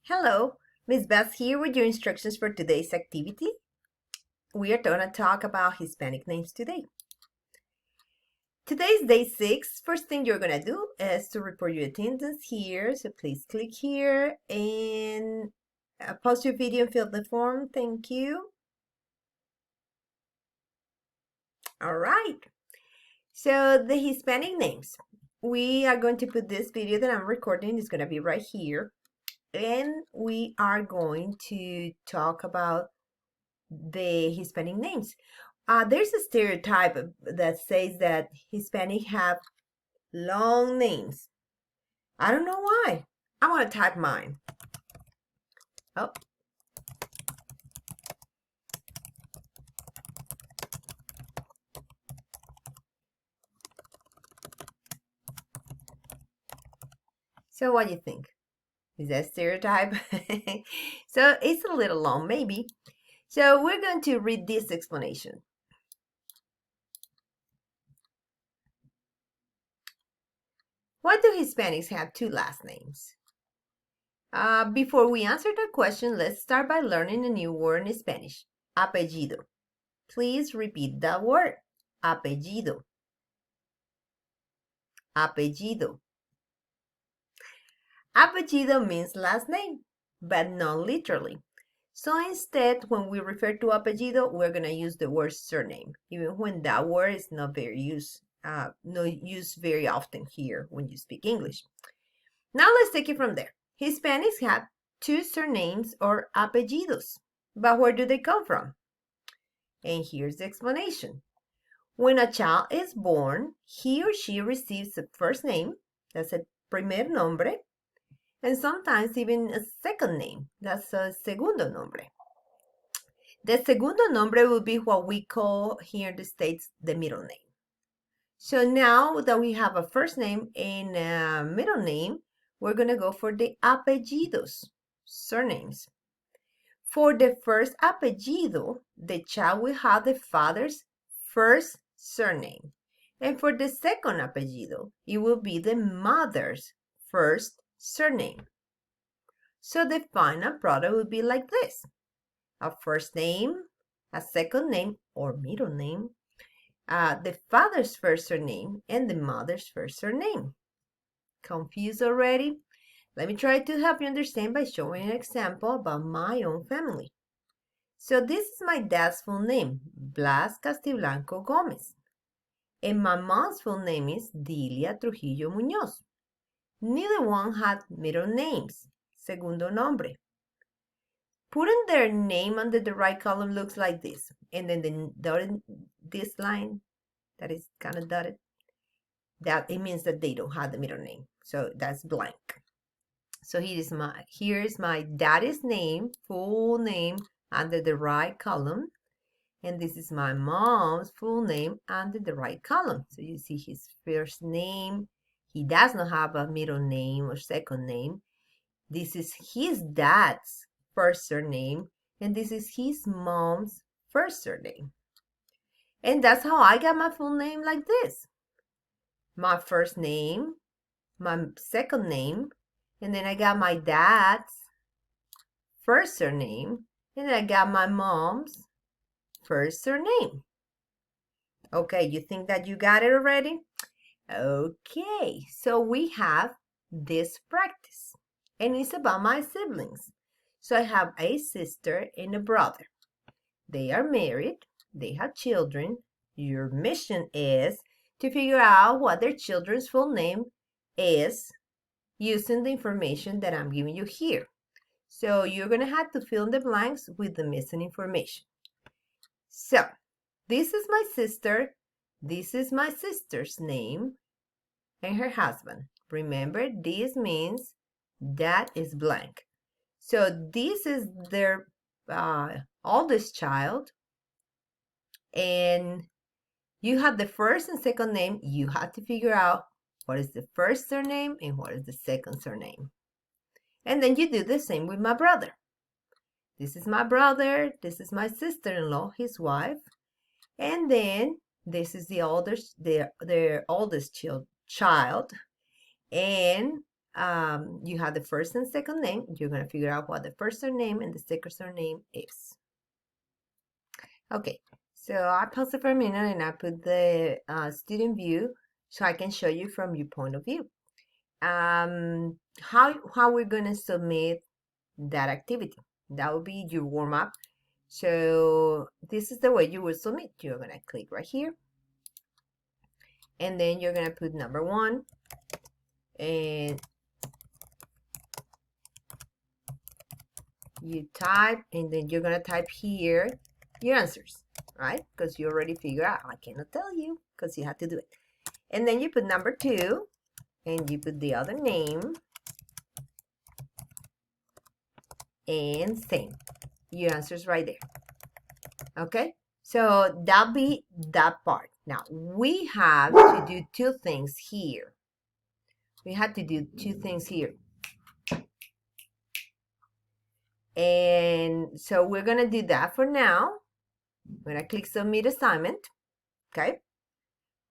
Hello, Miss Beth here with your instructions for today's activity. We are going to talk about Hispanic names today. Today's day 6. First thing you're going to do is to report your attendance here. So please click here and pause your video and fill the form. Thank you. All right. So the Hispanic names. We are going to put this video that I'm recording. It's going to be right here. And we are going to talk about the Hispanic names. There's a stereotype that says that Hispanic have long names. I don't know why. I want to type mine. Oh. So what do you think? Is that stereotype? So it's a little long, maybe. So we're going to read this explanation. Why do Hispanics have two last names? Before we answer that question, let's start by learning a new word in Spanish. Apellido. Please repeat that word. Apellido. Apellido. Apellido means last name, but not literally. So instead, when we refer to apellido, we're going to use the word surname, even when that word is not used very often here when you speak English. Now let's take it from there. Hispanics have two surnames or apellidos, but where do they come from? And here's the explanation. When a child is born, he or she receives a first name, that's a primer nombre, and sometimes even a second name, that's a segundo nombre. The segundo nombre will be what we call here in the States the middle name. So now that we have a first name and a middle name, we're going to go for the apellidos, surnames. For the first apellido, the child will have the father's first surname. And for the second apellido, it will be the mother's first surname. So the final product will be like this. A first name, a second name or middle name, the father's first surname, and the mother's first surname. Confused already? Let me try to help you understand by showing an example about my own family. So this is my dad's full name, Blas Castiblanco Gomez. And my mom's full name is Dilia Trujillo Muñoz. Neither one had middle names, segundo nombre. Putting their name under the right column looks like this. And then this line that is kind of dotted, that it means that they don't have the middle name. So that's blank. So here's my daddy's name, full name, under the right column. And this is my mom's full name under the right column. So you see his first name. He does not have a middle name or second name. This is his dad's first surname. And this is his mom's first surname. And that's how I got my full name like this. My first name, my second name, and then I got my dad's first surname, and then I got my mom's first surname. Okay, you think that you got it already? Okay, so we have this practice, and it's about my siblings. So I have a sister and a brother. They are married, they have children. Your mission is to figure out what their children's full name is using the information that I'm giving you here. So you're going to have to fill in the blanks with the missing information. So this is my sister. This is my sister's name and her husband. Remember, this means that is blank. So this is their oldest child. And you have the first and second name. You have to figure out what is the first surname and what is the second surname. And then you do the same with my brother. This is my brother. This is my sister-in-law, his wife. And then this is the oldest, their oldest child. And you have the first and second name. You're going to figure out what the first surname and the second surname is. Okay, so I pause it for a minute and I put the student view so I can show you from your point of view. How we're going to submit that activity. That will be your warm-up. So this is the way you will submit. You're going to click right here. And then you're going to put number 1. And you type, and then you're going to type here your answers, right? Because you already figured out. I cannot tell you because you have to do it. And then you put number 2, and you put the other name, and same. Your answers right there. Okay? So that'll be that part. Now, we have to do 2 things here. We have to do 2 things here. And so we're going to do that for now. I'm going to click Submit Assignment. Okay?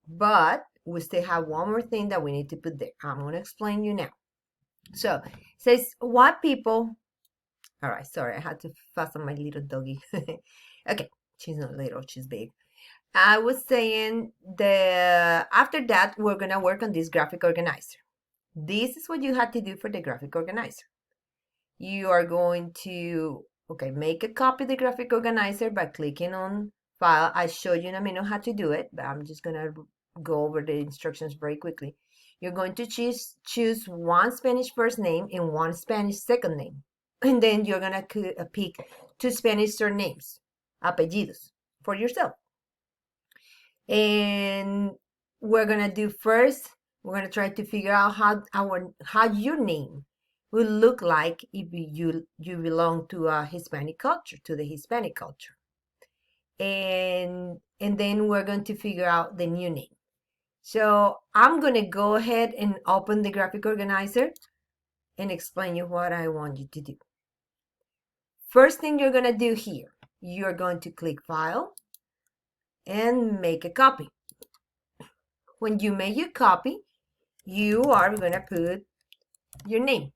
But we still have one more thing that we need to put there. I'm going to explain you now. So it says, what people... All right, sorry, I had to fasten my little doggy. Okay, she's not little, she's big. I was saying after that, we're going to work on this graphic organizer. This is what you have to do for the graphic organizer. You are going to, make a copy of the graphic organizer by clicking on File. I showed you in a minute how to do it, but I'm just going to go over the instructions very quickly. You're going to choose one Spanish first name and one Spanish second name. And then you're going to pick 2 Spanish surnames, apellidos, for yourself. And we're going to do first, we're going to try to figure out how your name will look like if you belong to a Hispanic culture, to the Hispanic culture. And then we're going to figure out the new name. So I'm going to go ahead and open the graphic organizer and explain you what I want you to do. First thing you're going to do here, you're going to click File and make a copy. When you make your copy, you are going to put your name.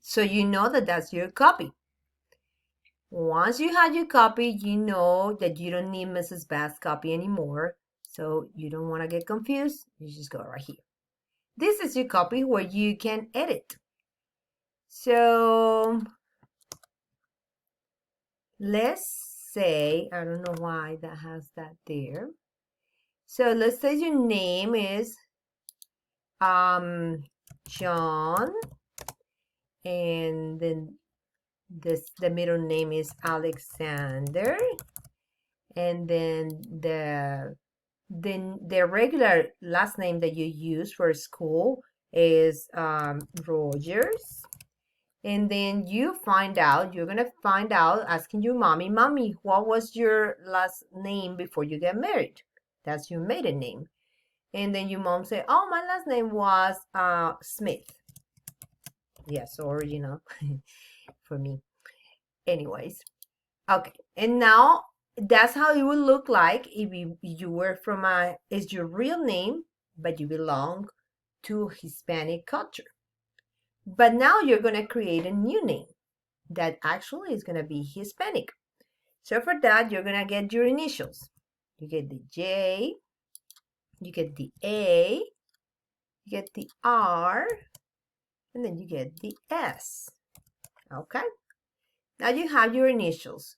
So you know that that's your copy. Once you have your copy, you know that you don't need Mrs. Bath's copy anymore. So you don't want to get confused. You just go right here. This is your copy where you can edit. So let's say, I don't know why that has that there. So let's say your name is John, and then the middle name is Alexander, and then the regular last name that you use for school is Rogers. And then you're going to find out, asking your mommy, what was your last name before you get married? That's your maiden name. And then your mom say, oh, my last name was Smith. Yes, so original for me. Anyways, okay. And now that's how it would look like if you were it's your real name, but you belong to Hispanic culture. But now you're going to create a new name that actually is going to be Hispanic. So for that, you're going to get your initials. You get the J, you get the A, you get the R, and then you get the S. Okay? Now you have your initials.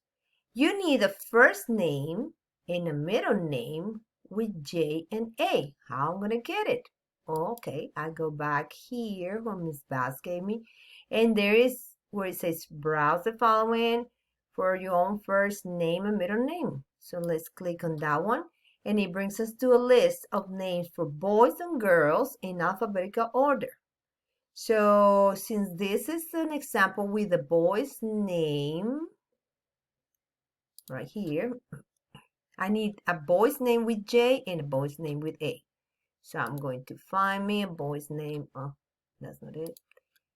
You need a first name and a middle name with J and A. How I'm going to get it? Okay, I go back here where Ms. Bass gave me, and there is where it says browse the following for your own first name and middle name. So let's click on that one, and it brings us to a list of names for boys and girls in alphabetical order. So since this is an example with the boy's name right here, I need a boy's name with J and a boy's name with A. So I'm going to find me a boy's name. Oh, that's not it.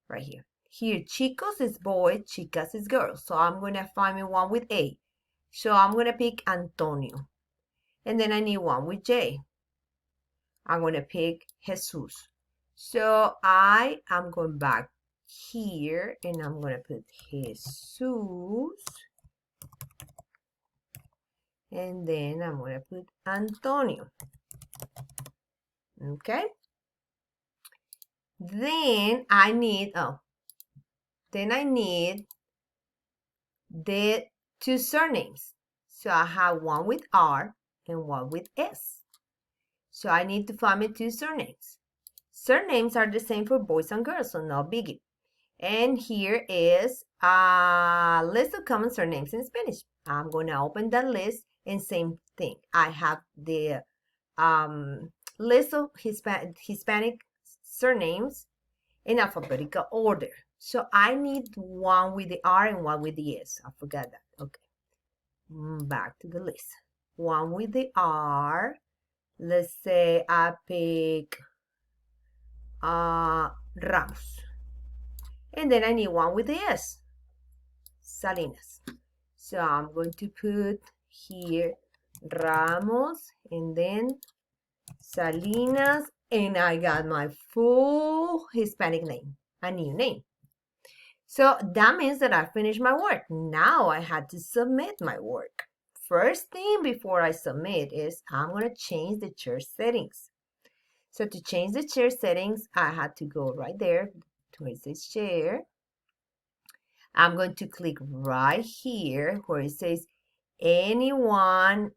Right here. Here, chicos is boy, chicas is girls. So I'm going to find me one with A. So I'm going to pick Antonio. And then I need one with J. I'm going to pick Jesus. So I am going back here and I'm going to put Jesus. And then I'm going to put Antonio. Okay. Then I need, the two surnames. So I have one with R and one with S. So I need to find my two surnames. Surnames are the same for boys and girls, so no biggie. And here is a list of common surnames in Spanish. I'm going to open that list and same thing. I have the list of Hispanic surnames in alphabetical order. So I need one with the R and one with the S. I forgot that. Okay. Back to the list. One with the R. Let's say I pick Ramos. And then I need one with the S. Salinas. So I'm going to put here Ramos and then Salinas, and I got my full Hispanic name, a new name. So that means that I finished my work. Now I had to submit my work. First thing before I submit is I'm going to change the chair settings. So to change the chair settings, I had to go right there to where it says chair. I'm going to click right here where it says anyone,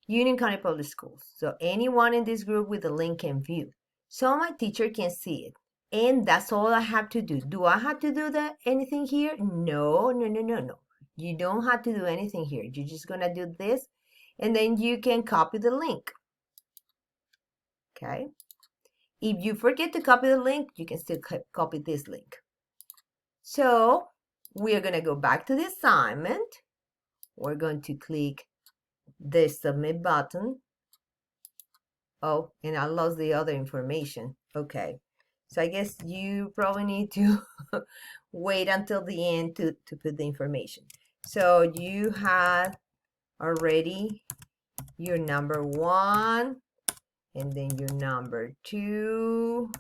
Union County Public Schools. So anyone in this group with a link can view. So my teacher can see it. And that's all I have to do. Do I have to do anything here? No. You don't have to do anything here. You're just going to do this. And then you can copy the link. Okay. If you forget to copy the link, you can still copy this link. So we are going to go back to the assignment. We're going to click the submit button. Oh, and I lost the other information. Okay. So I guess you probably need to wait until the end to put the information. So you had already your number 1 and then your number 2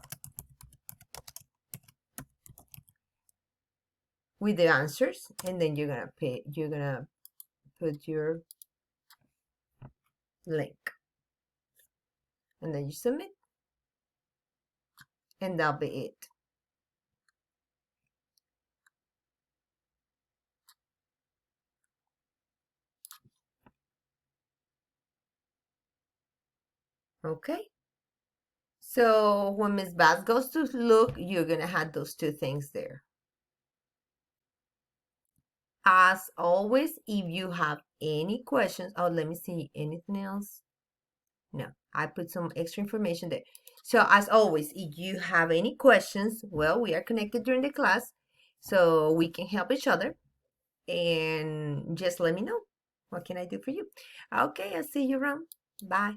with the answers, and then you're gonna put your link and then you submit, and that'll be it. Okay. So when Miss Bass goes to look, you're gonna have those two things there. As always, if you have any questions, oh, let me see, anything else? No, I put some extra information there. So as always, if you have any questions, well, we are connected during the class, so we can help each other. And just let me know. What can I do for you? Okay, I'll see you around. Bye.